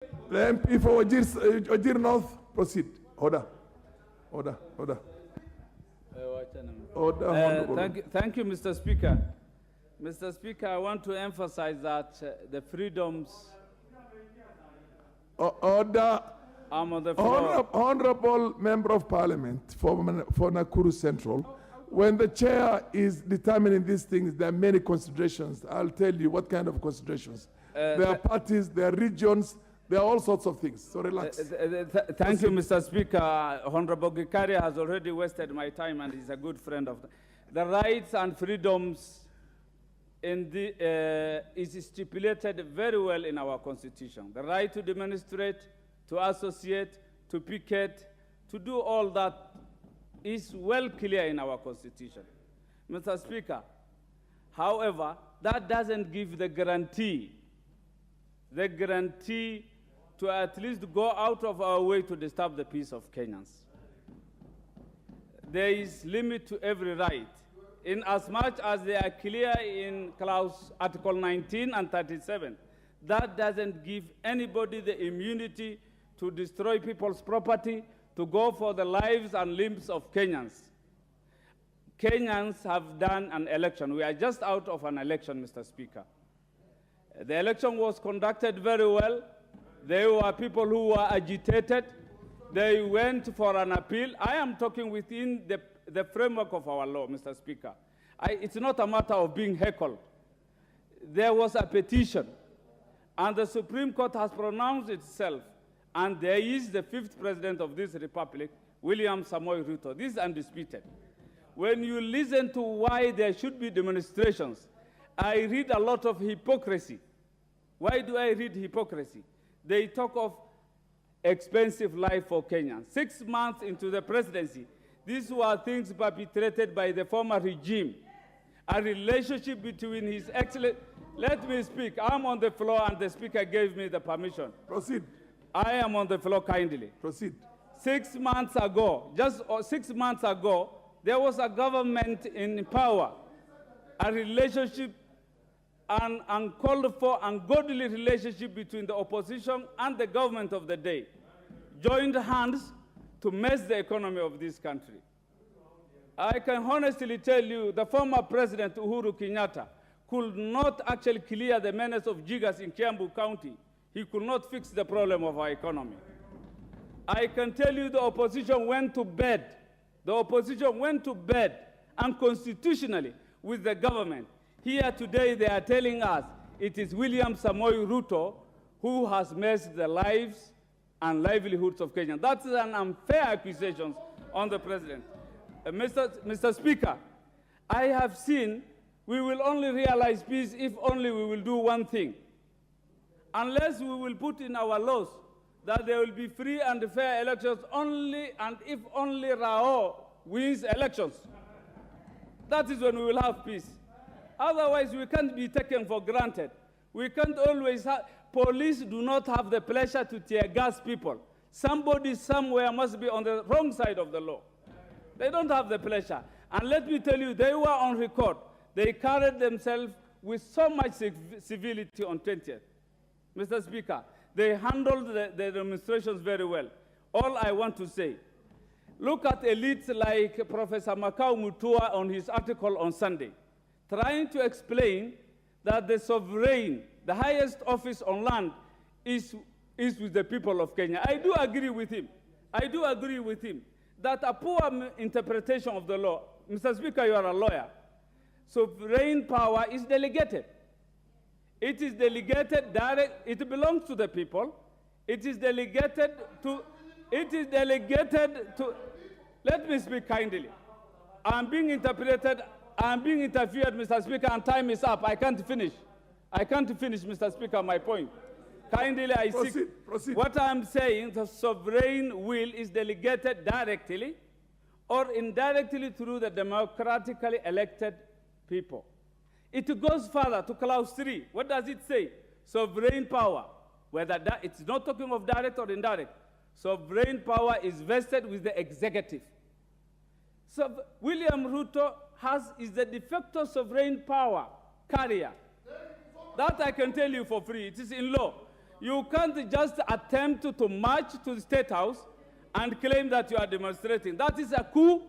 The MP for Wajir North, proceed. Order. Order. Order. Order. Thank you, Mr. Speaker. Mr. Speaker, I want to emphasize that the freedoms... Order. I'm on the floor. Honorable Member of Parliament for Nakuru Central, when the chair is determining these things, there are many considerations. I'll tell you what kind of considerations. There are parties, there are regions, there are all sorts of things. So relax. Thank you, Mr. Speaker. Honorable Gikaria has already wasted my time and is a good friend of the rights and freedoms in the, is stipulated very well in our Constitution. The right to demonstrate, to associate, to picket, to do all that is well clear in our Constitution. Mr. Speaker, however, that doesn't give the guarantee to at least go out of our way to disturb the peace of Kenyans. There is limit to every right, in as much as they are clear in Article 19 and 37. That doesn't give anybody the immunity to destroy people's property, to go for the lives and limbs of Kenyans. Kenyans have done an election. We are just out of an election, Mr. Speaker. The election was conducted very well. There were people who were agitated. They went for an appeal. I am talking within the framework of our law, Mr. Speaker. It's not a matter of being heckled. There was a petition, and the Supreme Court has pronounced itself, and there is the 5th president of this republic, William Samoei Ruto. This is undisputed. When you listen to why there should be demonstrations, I read a lot of hypocrisy. Why do I read hypocrisy? They talk of expensive life for Kenyans. 6 months into the presidency, these were things perpetrated by the former regime. A relationship between his excellent... Let me speak. I'm on the floor and the speaker gave me the permission. Proceed. I am on the floor kindly. Proceed. 6 months ago, just 6 months ago, there was a government in power, a relationship, an uncalled for, ungodly relationship between the opposition and the government of the day, joined hands to mess the economy of this country. I can honestly tell you the former President Uhuru Kenyatta could not actually clear the menace of jiggers in Kiambu County. He could not fix the problem of our economy. I can tell you the opposition went to bed. The opposition went to bed unconstitutionally with the government. Here today they are telling us it is William Samoei Ruto who has messed the lives and livelihoods of Kenyans. That is an unfair accusation on the president. Mr. Speaker, I have seen we will only realize peace if only we will do one thing. Unless we will put in our laws that there will be free and fair elections only and if only Rao wins elections. That is when we will have peace. Otherwise, we can't be taken for granted. We can't always have... Police do not have the pleasure to tear gas people. Somebody somewhere must be on the wrong side of the law. They don't have the pleasure. And let me tell you, they were on record. They carried themselves with so much civility on 20th. Mr. Speaker, they handled the demonstrations very well. All I want to say, look at elites like Professor Makau Mutua on his article on Sunday, trying to explain that the sovereign, the highest office on land, is with the people of Kenya. I do agree with him. I do agree with him that a poor interpretation of the law, Mr. Speaker, you are a lawyer, sovereign power is delegated. It is delegated direct, it belongs to the people. It is delegated to, let me speak kindly. I'm being interfered, Mr. Speaker, and time is up. I can't finish. I can't finish, Mr. Speaker, my point. Kindly, I seek. Proceed. What I'm saying, the sovereign will is delegated directly or indirectly through the democratically elected people. It goes further to clause 3. What does it say? Sovereign power. Whether it's not talking of direct or indirect. Sovereign power is vested with the executive. So William Ruto is the de facto sovereign power carrier. That I can tell you for free. It is in law. You can't just attempt to march to the State House and claim that you are demonstrating. That is a coup.